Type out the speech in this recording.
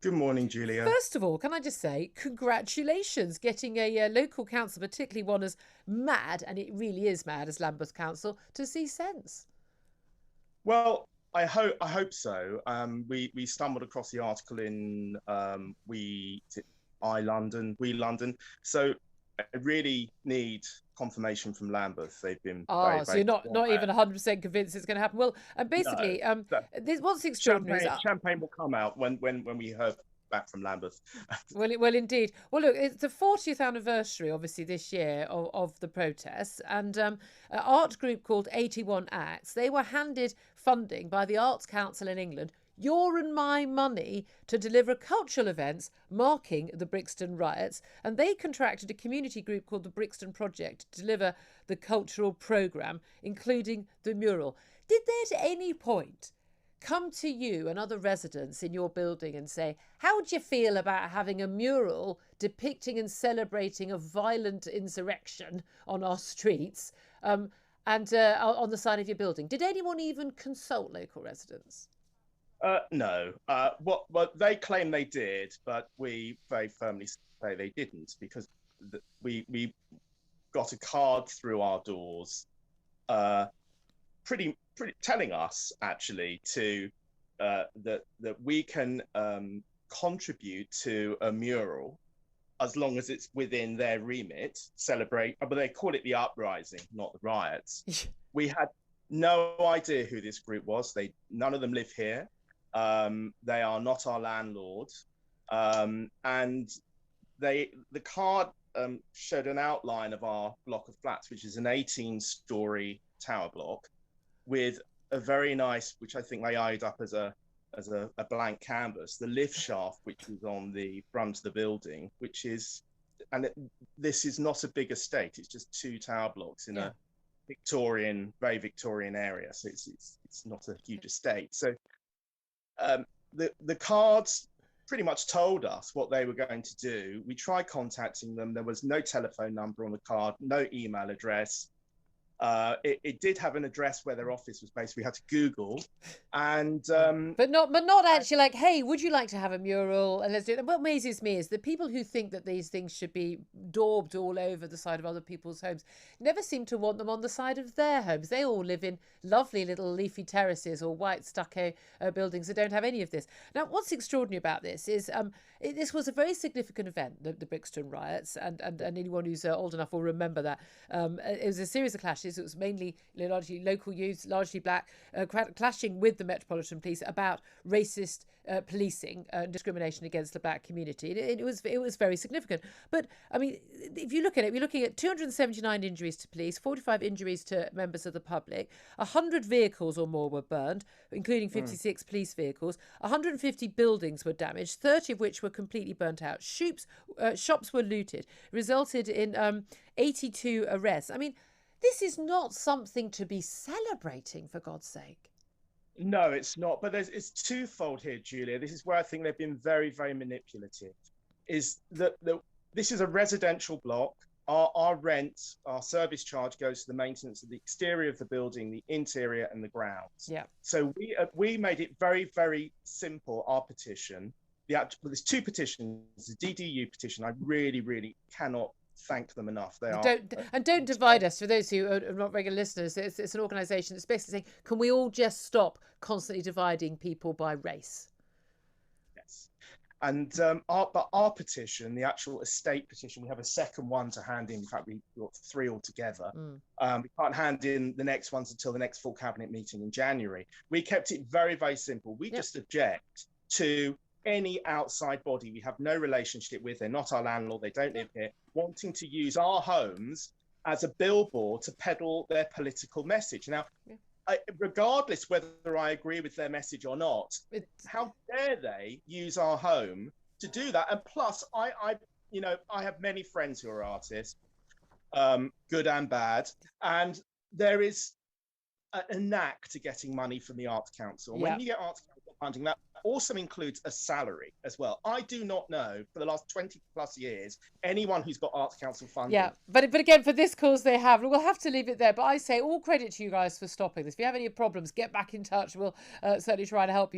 Good morning, Julia. First of all, can I just say congratulations getting a local council, particularly one as mad, and it really is mad, as Lambeth Council, to see sense. Well, I hope so. We stumbled across the article in We London. So I really need confirmation from Lambeth. They've been very, Ah, so very you're not quiet. even 100% convinced it's going to happen. Well, and No. basically, So this what's extraordinary is champagne will come out when we heard back from Lambeth. well, indeed. Well, look, it's the 40th anniversary, obviously, this year of the protests, and an art group called 81 Acts. They were handed funding by the Arts Council in England, your and my money, to deliver cultural events marking the Brixton riots, and they contracted a community group called the Brixton Project to deliver the cultural programme, including the mural. Did they at any point come to you and other residents in your building and say, how do you feel about having a mural depicting and celebrating a violent insurrection on our streets and on the side of your building? Did anyone even consult local residents? No. What they claim they did, but we very firmly say they didn't because we got a card through our doors, uh, pretty telling us actually to that we can contribute to a mural as long as it's within their remit. Celebrate, but they call it the uprising, not the riots. We had no idea who this group was. None of them live here. They are not our landlord, and the card showed an outline of our block of flats, which is an 18-story tower block with a very nice, which I think they eyed up as a blank canvas, the lift shaft, which is on the front of the building, which is, this is not a big estate. It's just two tower blocks in Yeah. a very Victorian area. So it's not a huge estate. So the cards pretty much told us what they were going to do. We tried contacting them. There was no telephone number on the card, no email address. It did have an address where their office was based. We had to Google, and But not actually like, hey, would you like to have a mural? And let's do it. What amazes me is the people who think that these things should be daubed all over the side of other people's homes never seem to want them on the side of their homes. They all live in lovely little leafy terraces or white stucco buildings that don't have any of this. Now, what's extraordinary about this is this was a very significant event, the Brixton riots, and anyone who's old enough will remember that. It was a series of clashes. It was mainly largely local youths, largely black, clashing with the Metropolitan Police about racist policing and discrimination against the black community. It was very significant. But I mean, if you look at it, we're looking at 279 injuries to police, 45 injuries to members of the public, 100 vehicles or more were burned, including 56 police vehicles. 150 buildings were damaged, 30 of which were completely burnt out. Shops were looted, resulted in 82 arrests. I mean, this is not something to be celebrating, for God's sake. no, it's not. But it's twofold here, Julia. This is where I think they've been very, very manipulative. Is that this is a residential block. Our rent, our service charge goes to the maintenance of the exterior of the building, the interior, and the grounds. Yeah. So we made it very, very simple. Our petition, there's two petitions. The DDU petition, I really, really cannot thank them enough. They are Don't divide us. For those who are not regular listeners, it's an organisation that's basically saying, can we all just stop constantly dividing people by race? yes. And our petition, the actual estate petition, we have a second one to hand in. In fact, we got three altogether. Mm. We can't hand in the next ones until the next full cabinet meeting in January. We kept it very, very simple. We just object to any outside body we have no relationship with. They're not our landlord. They don't live here, wanting to use our homes as a billboard to peddle their political message. Now, regardless whether I agree with their message or not, how dare they use our home to do that? And plus, I have many friends who are artists, good and bad, and there is a knack to getting money from the Arts Council. And when you get Arts Council funding, that also includes a salary as well. I do not know for the last 20 plus years anyone who's got Arts Council funding. Yeah, but again, for this cause they have. We'll have to leave it there. But I say all credit to you guys for stopping this. If you have any problems, get back in touch. We'll certainly try and help you.